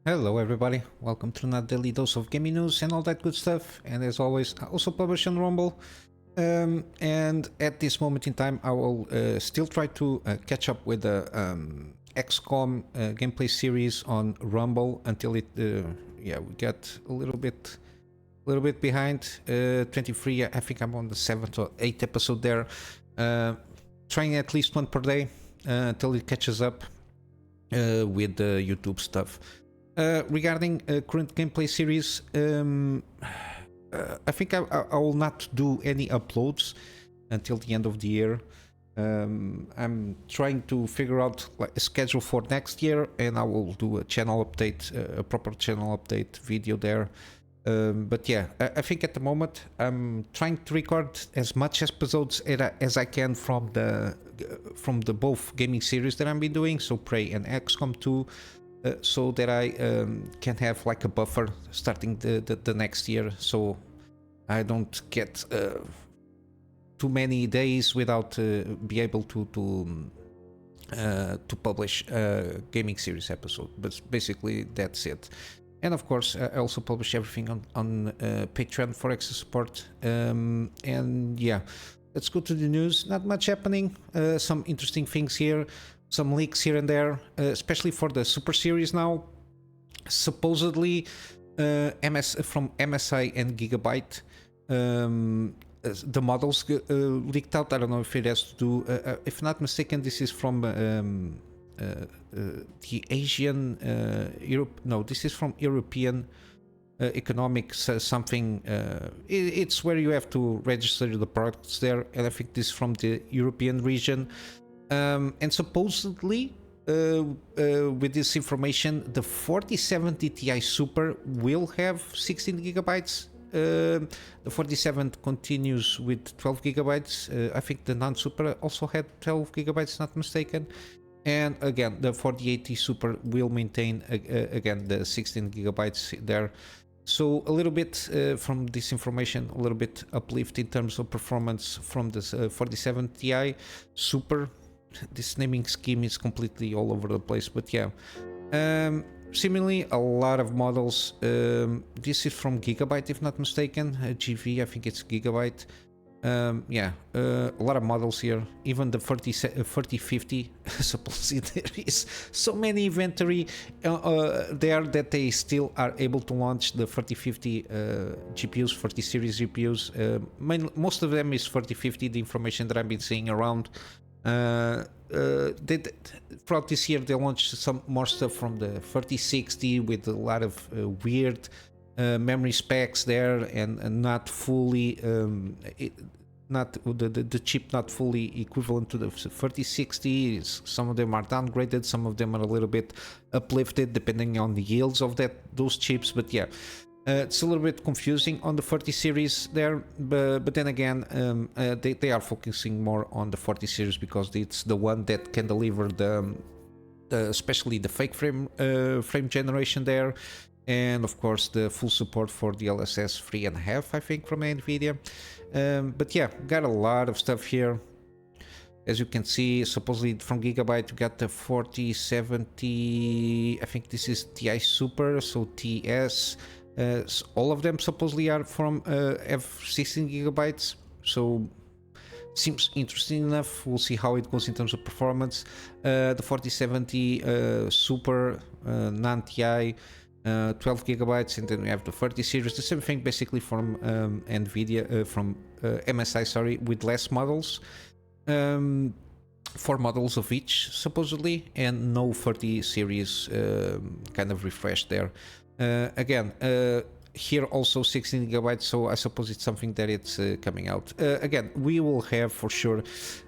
Hello everybody, welcome to another daily dose of gaming news and all that good stuff. And as always, I also publish on Rumble. And at this moment in time, I will still try to catch up with the XCOM gameplay series on Rumble until it, we get a little bit behind. 23, I think I'm on the 7th or 8th episode there. Trying at least one per day until it catches up with the YouTube stuff. Regarding current gameplay series, I think I will not do any uploads until the end of the year. I'm trying to figure out like a schedule for next year, and I will do a channel update, a proper channel update video there. But yeah, I think at the moment I'm trying to record as much episodes as I can from the both gaming series that I've been doing, so Prey and XCOM 2. So that I can have like a buffer starting the next year, so I don't get too many days without be able to publish a gaming series episode. But basically that's it. And of course I also publish everything on Patreon for extra support. And yeah, let's go to the news. Not much happening. Some interesting things here. Some leaks here and there, especially for the Super Series now. Supposedly, from MSI and Gigabyte, the models leaked out. I don't know if it has to do, if not mistaken, this is from the Asian Europe. No, this is from European economics something. It's where you have to register the products there, and I think this is from the European region. And supposedly, with this information, the 4070 Ti Super will have 16 gigabytes. The 47 continues with 12 gigabytes. I think the non-Super also had 12 gigabytes, not mistaken. And again, the 4080 Super will maintain again the 16 gigabytes there. So a little bit from this information, a little bit uplift in terms of performance from this 47 Ti Super. This naming scheme is completely all over the place, but yeah. Similarly, a lot of models. This is from Gigabyte, if not mistaken. GV, I think it's Gigabyte. Yeah, a lot of models here. Even the 4050. Supposedly there is so many inventory there that they still are able to launch the 4050 GPUs, 40 series GPUs. Most of them is 4050. The information that I've been seeing around. Throughout this year they launched some more stuff from the 3060 with a lot of weird memory specs there, and not fully the chip not fully equivalent to the 3060. Some of them are downgraded, some of them are a little bit uplifted depending on the yields of those chips. But yeah, it's a little bit confusing on the 40 series there, but then again, they are focusing more on the 40 series because it's the one that can deliver especially the fake frame generation there, and of course the full support for the DLSS 3.5, I think, from NVIDIA. But yeah, got a lot of stuff here. As you can see, supposedly from Gigabyte, you got the 4070. I think this is Ti Super, so TS. All of them supposedly are from have 16 gigabytes, so seems interesting enough. We'll see how it goes in terms of performance. The 4070 Super non-Ti, 12 gigabytes, and then we have the 30 series, the same thing basically from NVIDIA, from MSI, sorry, with less models. 4 models of each supposedly, and no 30 series kind of refresh there. Again, here also 16 gigabytes, so I suppose it's something that it's coming out. Again, we will have for sure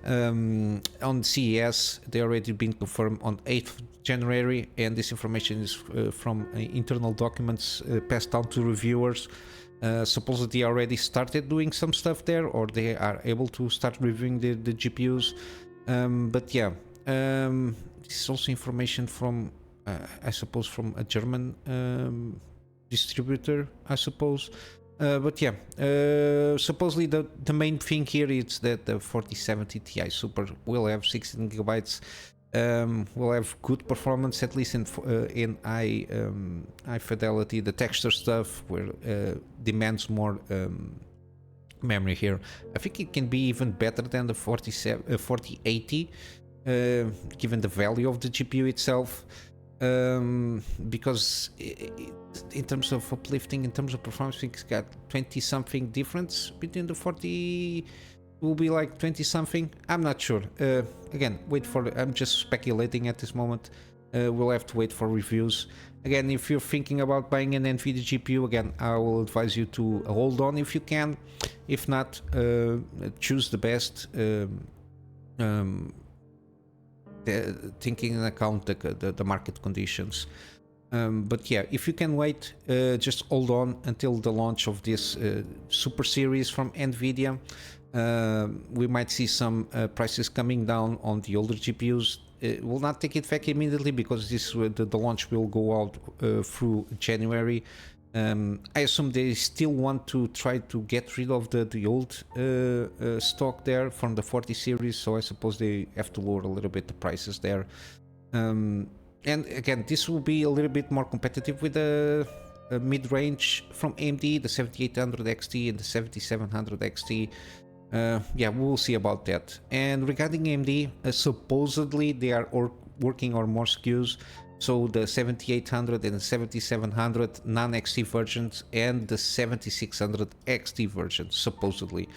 on CES. They already been confirmed on 8th January, and this information is from internal documents passed down to reviewers. Supposedly already started doing some stuff there, or they are able to start reviewing the GPUs. But yeah, this is also information from I suppose from a German distributor, I suppose. But yeah, supposedly the main thing here is that the 4070 Ti Super will have 16 gigabytes. will have good performance, at least in high fidelity. The texture stuff where demands more memory here. I think it can be even better than the 4080, given the value of the GPU itself. Because in terms of uplifting, in terms of performance, I think it's got 20 something difference between the 40. Will be like 20 something. I'm not sure. Again, wait for. I'm just speculating at this moment. We'll have to wait for reviews. Again, if you're thinking about buying an NVIDIA GPU, again, I will advise you to hold on if you can. If not, choose the best. Taking into account the market conditions. But yeah, if you can wait, just hold on until the launch of this Super Series from NVIDIA. We might see some prices coming down on the older GPUs. It will not take effect immediately because the launch will go out through January. I assume they still want to try to get rid of the old stock there from the 40 series, so I suppose they have to lower a little bit the prices there. And again, this will be a little bit more competitive with the mid-range from AMD, the 7800 XT and the 7700 XT. Yeah, we'll see about that. And regarding AMD, supposedly they are working on more SKUs. So the 7800 and the 7700 non-XT versions and the 7600 XT version, supposedly.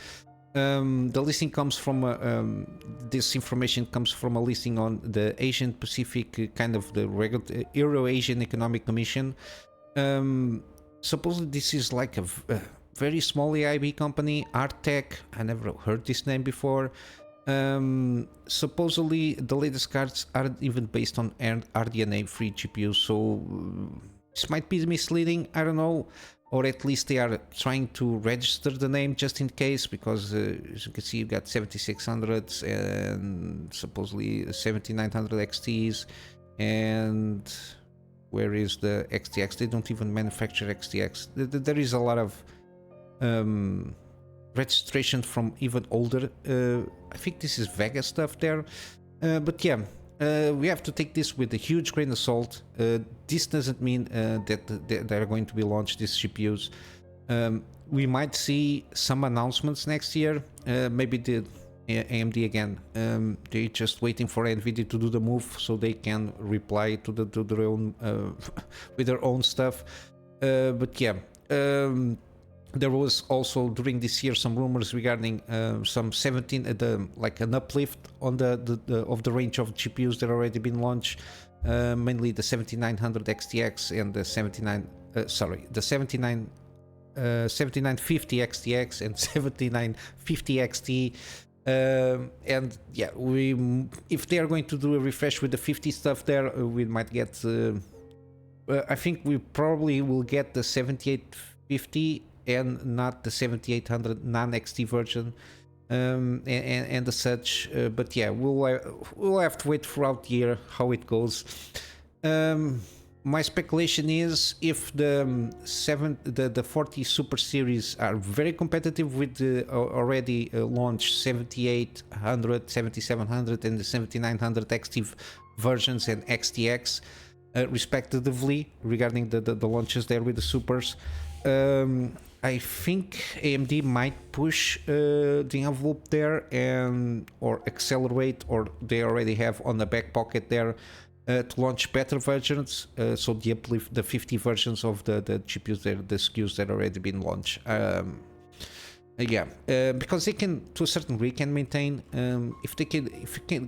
The listing comes from this information comes from a listing on the Asian Pacific, kind of the regular Euro-Asian Economic Commission. Supposedly this is like a very small AIB company, RTX. I never heard this name before. Supposedly the latest cards aren't even based on RDNA3 GPUs, so this might be misleading, I don't know, or at least they are trying to register the name just in case, because as you can see, you've got 7600s and supposedly 7900 XTs, and where is the XTX? They don't even manufacture XTX. There is a lot of registration from even older. I think this is Vega stuff there, but yeah, we have to take this with a huge grain of salt. This doesn't mean that they're going to be launched, these GPUs. We might see some announcements next year. Maybe the AMD again. They're just waiting for NVIDIA to do the move so they can reply to their own with their own stuff. But yeah. There was also during this year some rumors regarding some 17 like an uplift on the range of GPUs that already been launched, mainly the 7900 XTX and the 7950 XTX and 7950 XT. And yeah, if they are going to do a refresh with the 50 stuff there, we might get. I think we probably will get the 7850. And not the 7800 non-XT version, and the such. But yeah, we'll have to wait throughout the year how it goes. My speculation is if the 40 Super Series are very competitive with the already launched 7800, 7700, and the 7900 XT versions and XTX, respectively, regarding the launches there with the Supers. I think AMD might push the envelope there or accelerate, or they already have on the back pocket there to launch better versions. So the uplift, the 50 versions of the GPUs there, the SKUs that already been launched. Yeah, because they can, to a certain degree, can maintain. If you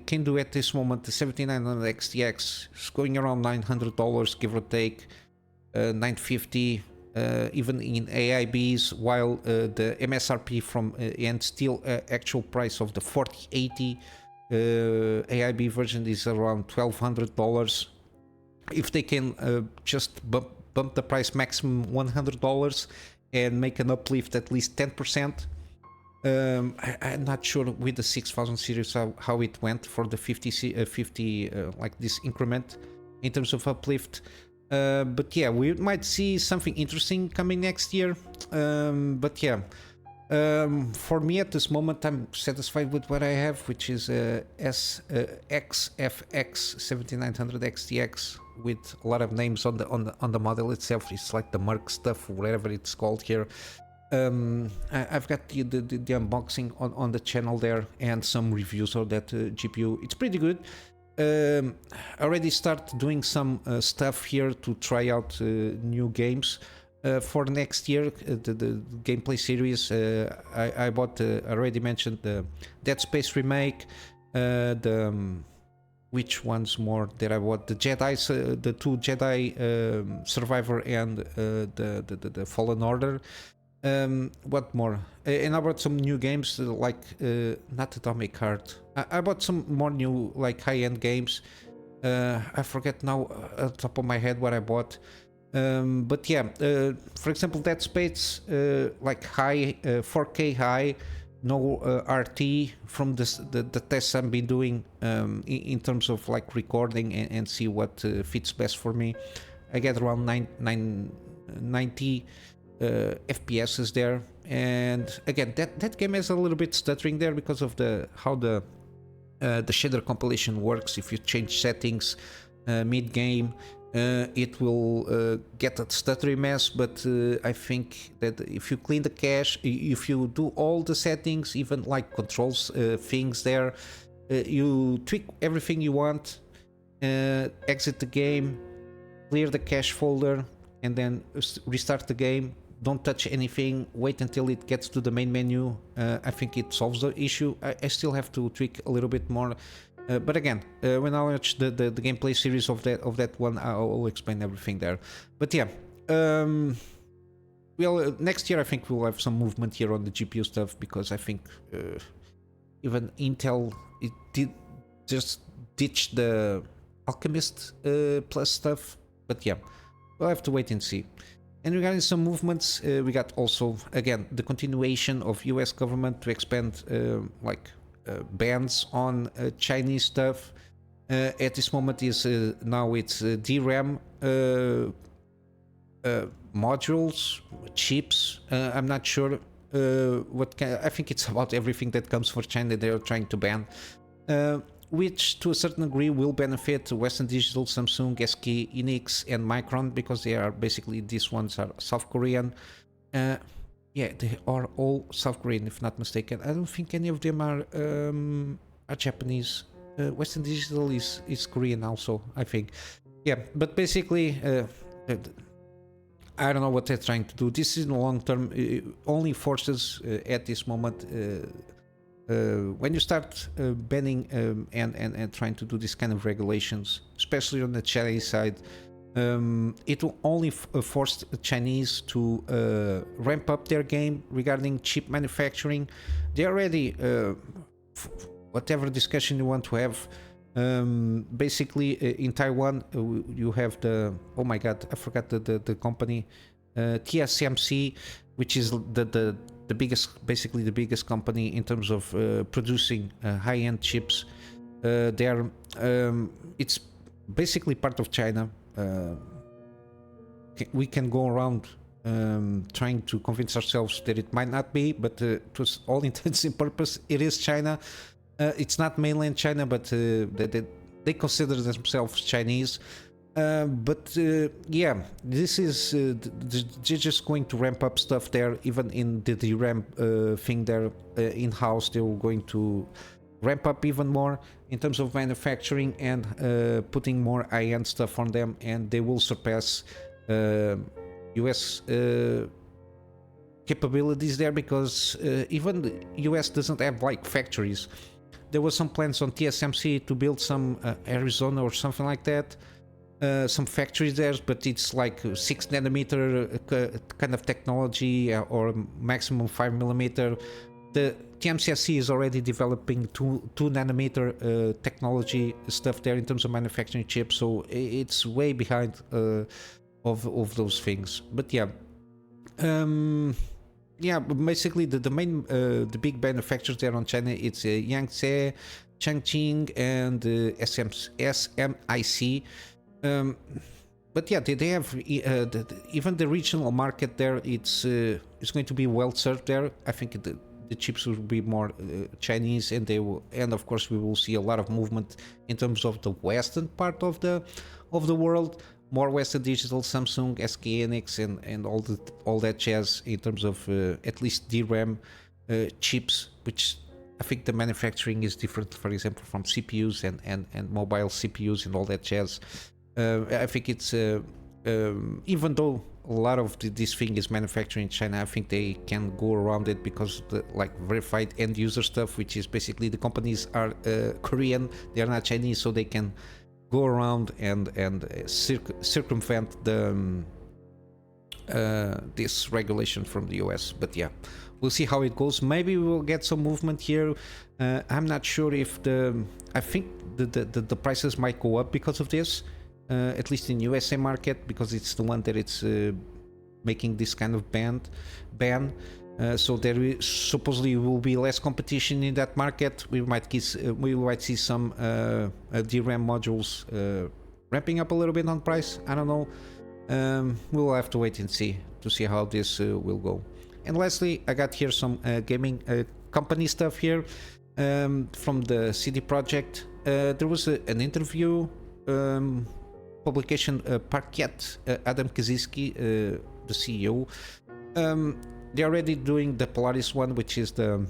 can do at this moment, the 7900 XTX is going around $900, give or take, $950. Even in AIBs, while the MSRP from and still actual price of the 4080 AIB version is around $1,200. If they can just bump the price maximum $100 and make an uplift at least 10%. I'm not sure with the 6000 series how it went for the 50 like this increment in terms of uplift. But yeah, we might see something interesting coming next year. But yeah, For me at this moment, I'm satisfied with what I have, which is XFX 7900 XTX with a lot of names on the model itself. It's like the Merc stuff, whatever it's called here. I've got the unboxing on the channel there and some reviews of that GPU. It's pretty good. I already start doing some stuff here to try out new games. For next year, the gameplay series, I bought, I already mentioned the Dead Space remake, which ones more that I bought? The Jedi, the two Jedi Survivor and the Fallen Order. What more? And I bought some new games like not Atomic Heart. I bought some more new like high-end games. I forget now at the top of my head what I bought. But yeah, for example, Dead Space, like high 4K high, no RT from the tests I've been doing in terms of like recording and see what fits best for me. I get around 90 FPS there, and again that game has a little bit stuttering there because of how the shader compilation works. If you change settings mid-game, it will get a stuttery mess, but I think that if you clean the cache, if you do all the settings, even like controls things there, you tweak everything you want, exit the game, clear the cache folder, and then restart the game. Don't touch anything, wait until it gets to the main menu. I think it solves the issue. I still have to tweak a little bit more. But again, when I watch the gameplay series of that one, I'll explain everything there. But yeah, well, next year I think we'll have some movement here on the GPU stuff, because I think even Intel just ditch the Alchemist Plus stuff. But yeah, we'll have to wait and see. And regarding some movements, we got also again the continuation of US government to expand bans on Chinese stuff. At this moment is now it's DRAM modules, chips. I'm not sure I think it's about everything that comes from China they're trying to ban, which to a certain degree will benefit Western Digital, Samsung, SK, Hynix and Micron, because they are basically, these ones are South Korean. Yeah, they are all South Korean, if not mistaken. I don't think any of them are Japanese. Western Digital is Korean also, I think. Yeah, but basically, I don't know what they're trying to do. This is in the long term, only forces at this moment. When you start banning and trying to do this kind of regulations, especially on the Chinese side, it will only force the Chinese to ramp up their game regarding chip manufacturing. They already, whatever discussion you want to have, basically in Taiwan you have the, oh my god, I forgot the company, TSMC, which is the biggest, basically the biggest company in terms of producing high-end chips. It's basically part of China. We can go around trying to convince ourselves that it might not be, but to all intents and purposes, it is China. It's not mainland China, but they consider themselves Chinese. But yeah, this is they're just going to ramp up stuff there. Even in the DRAM thing there in-house, they were going to ramp up even more in terms of manufacturing and putting more high-end stuff on them, and they will surpass US capabilities there, because even the US doesn't have like factories. There were some plans on TSMC to build some Arizona or something like that, some factories there, but it's like 6 nanometer kind of technology or maximum 5 millimeter. The TSMC is already developing 2 nanometer technology stuff there in terms of manufacturing chips, so it's way behind of those things. But yeah, yeah, basically the main the big manufacturers there on China, it's Yangtze, Changqing and SMIC. but yeah, they have even the regional market there. It's going to be well served there. I think the chips will be more Chinese, and they will, and of course we will see a lot of movement in terms of the western part of the world. More Western Digital, Samsung, SK Hynix, and all that jazz in terms of at least DRAM chips, which I think the manufacturing is different, for example, from CPUs and mobile CPUs and all that jazz. I think it's even though a lot of this thing is manufactured in China, I think they can go around it because of the like verified end user stuff, which is basically the companies are Korean, they are not Chinese, so they can go around and circumvent the this regulation from the US. But yeah, we'll see how it goes. Maybe we will get some movement here. I'm not sure if I think the prices might go up because of this, at least in USA market, because it's the one that it's making this kind of ban. So there supposedly will be less competition in that market. We might see some DRAM modules ramping up a little bit on price. I don't know. We'll have to wait and see to see how this will go. And lastly, I got here some gaming company stuff here from the CD Projekt. There was an interview publication. Parquet, Adam Kaczynski, the CEO. They're already doing the Polaris one, which is the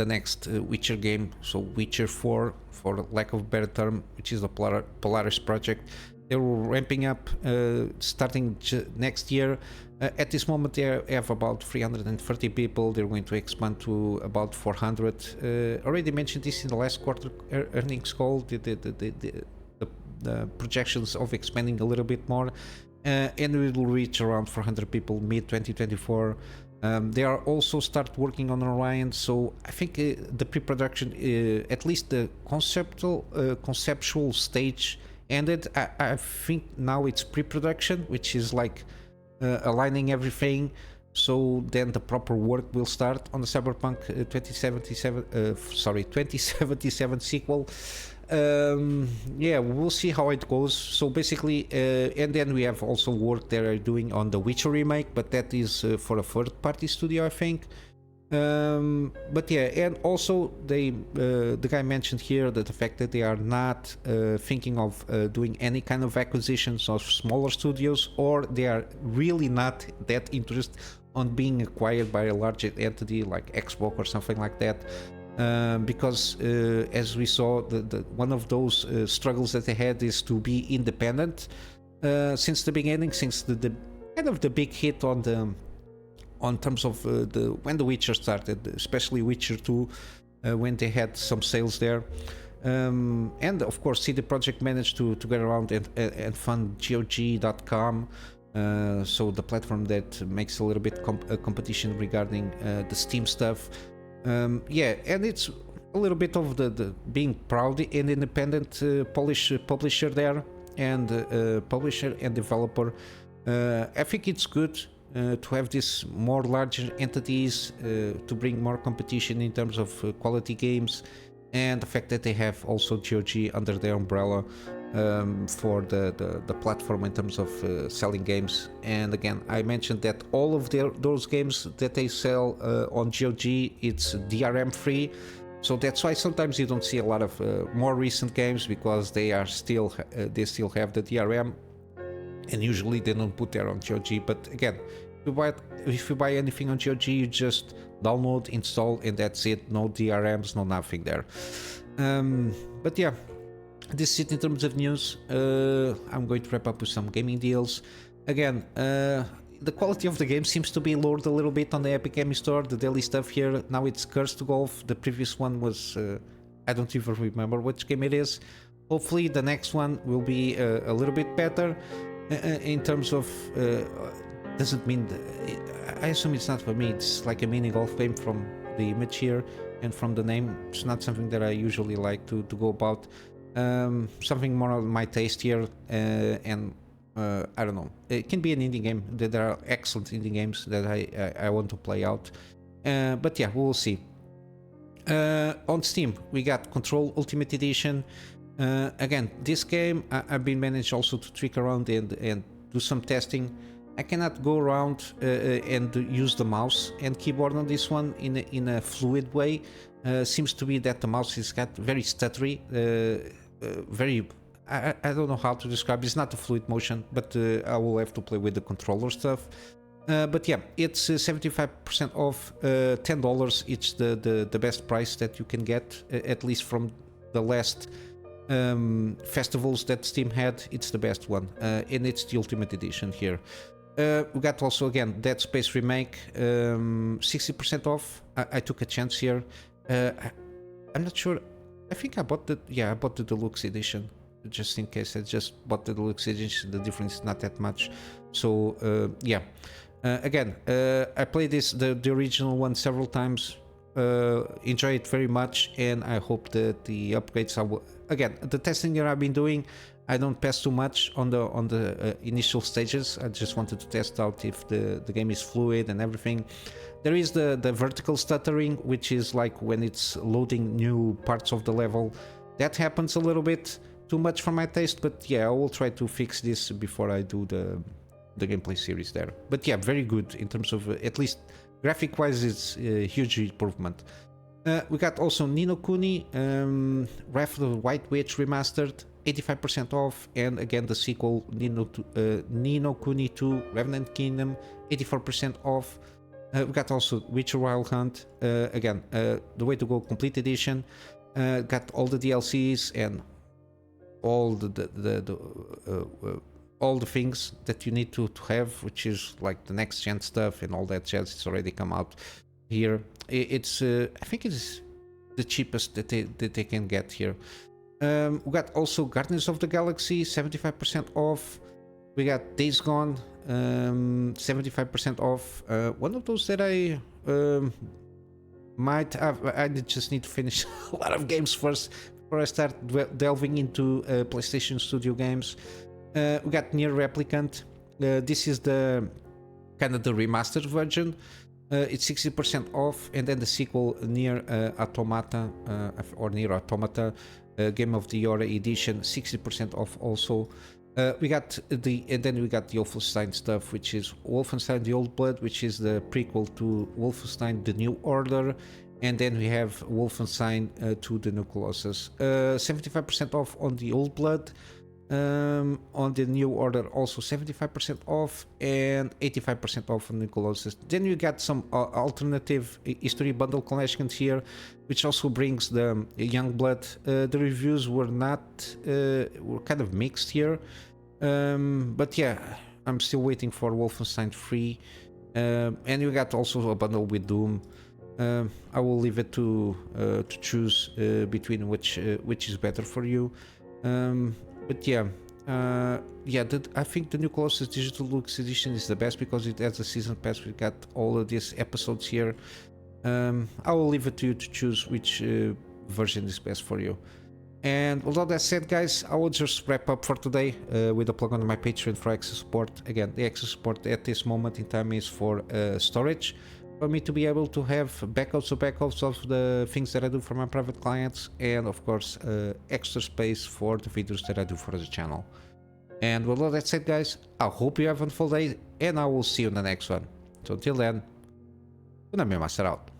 next Witcher game. So Witcher 4, for lack of a better term, which is the Polaris project. They were ramping up starting next year. At this moment, they have about 330 people. They're going to expand to about 400. Already mentioned this in the last quarter earnings call. The projections of expanding a little bit more. And we will reach around 400 people mid 2024. They are also start working on Orion, so I think the pre-production, at least the conceptual stage ended. I think now it's pre-production, which is like aligning everything. So then the proper work will start on the Cyberpunk 2077 sequel. Yeah, we'll see how it goes. So basically, and then we have also work they are doing on the Witcher remake, but that is for a third-party studio, I think. But yeah, and also the guy mentioned here that the fact that they are not thinking of doing any kind of acquisitions of smaller studios, or they are really not that interested on being acquired by a larger entity like Xbox or something like that. Because as we saw, one of those struggles that they had is to be independent since the beginning, since the kind of the big hit on terms of when the Witcher started, especially Witcher 2, when they had some sales there. And of course, CD Projekt managed to get around and fund GOG.com. So the platform that makes a little bit competition regarding the Steam stuff. Yeah, and it's a little bit of the being proud and independent Polish publisher there, and publisher and developer. I think it's good to have these more larger entities to bring more competition in terms of quality games, and the fact that they have also GOG under their umbrella for the platform in terms of selling games. And again, I mentioned that all of those games that they sell on GOG, it's DRM free, so that's why sometimes you don't see a lot of more recent games, because they still have the DRM, and usually they don't put there on GOG. But again, if you buy anything on GOG, you just download, install, and that's it. No DRMs, no nothing there. But yeah, this is it in terms of news. I'm going to wrap up with some gaming deals. Again, the quality of the game seems to be lowered a little bit on the Epic Gaming Store. The daily stuff here, now it's Cursed Golf. The previous one was, I don't even remember which game it is. Hopefully the next one will be a little bit better in terms of... doesn't mean... I assume it's not for me. It's like a mini golf game from the image here and from the name. It's not something that I usually like to go about. Something more on my taste here, and I don't know. It can be an indie game. There are excellent indie games that I want to play out. But yeah, we'll see. On Steam, we got Control Ultimate Edition. Again, this game I've been managed also to trick around and do some testing. I cannot go around and use the mouse and keyboard on this one in a fluid way. Seems to be that the mouse is got very stuttery, very. I don't know how to describe. It's not a fluid motion, but I will have to play with the controller stuff. But yeah, it's 75% off, $10. It's the best price that you can get, at least from the last festivals that Steam had. It's the best one, and it's the Ultimate Edition here. We got also again Dead Space Remake, 60% off. I took a chance here. I'm not sure. I think I bought the Deluxe Edition just in case. I just bought the Deluxe Edition. The difference is not that much. So yeah. Again, I played the original one several times. Enjoy it very much, and I hope that the upgrades are again the testing that I've been doing. I don't pass too much on the initial stages. I just wanted to test out if the game is fluid and everything. There is the vertical stuttering, which is like when it's loading new parts of the level. That happens a little bit too much for my taste, but yeah, I will try to fix this before I do the gameplay series there. But yeah, very good in terms of at least graphic wise. It's a huge improvement. We got also Ni no Kuni, Wrath of the White Witch remastered, 85% off, and again the sequel Ni no Kuni 2 Revenant Kingdom, 84% off. We got also Witcher Wild Hunt, again the Way to Go Complete Edition, got all the DLCs and all all the things that you need to have, which is like the next gen stuff and all that jazz. It's already come out here. It's I think it's the cheapest that they can get here. We got also Guardians of the Galaxy, 75% off. We got Days Gone, 75% off. One of those that I might have. I just need to finish a lot of games first before I start delving into PlayStation Studio games. We got Nier Replicant. This is the kind of the remastered version. It's 60% off, and then the sequel Nier Automata or Nier Automata Game of the Year edition, 60% off also. And then we got the Wolfenstein stuff, which is Wolfenstein: The Old Blood, which is the prequel to Wolfenstein: The New Order, and then we have Wolfenstein 2: The New Colossus. 75% off on the Old Blood. On the New Order also 75% off, and 85% off on the Colossus. Then you got some alternative history bundle collections here, which also brings the Youngblood. The reviews were were kind of mixed here, but yeah, I'm still waiting for Wolfenstein 3. And you got also a bundle with Doom. I will leave it to choose between which is better for you. But yeah, I think the New Colossus Digital Deluxe Edition is the best because it has a season pass. We got all of these episodes here. I will leave it to you to choose which version is best for you. And with all that said, guys, I will just wrap up for today with a plug on my Patreon for access support. Again, the access support at this moment in time is for storage, for me to be able to have backups of the things that I do for my private clients, and of course extra space for the videos that I do for the channel. And with all that said, guys, I hope you have a wonderful day, and I will see you in the next one. So until then, Kunamy Master out.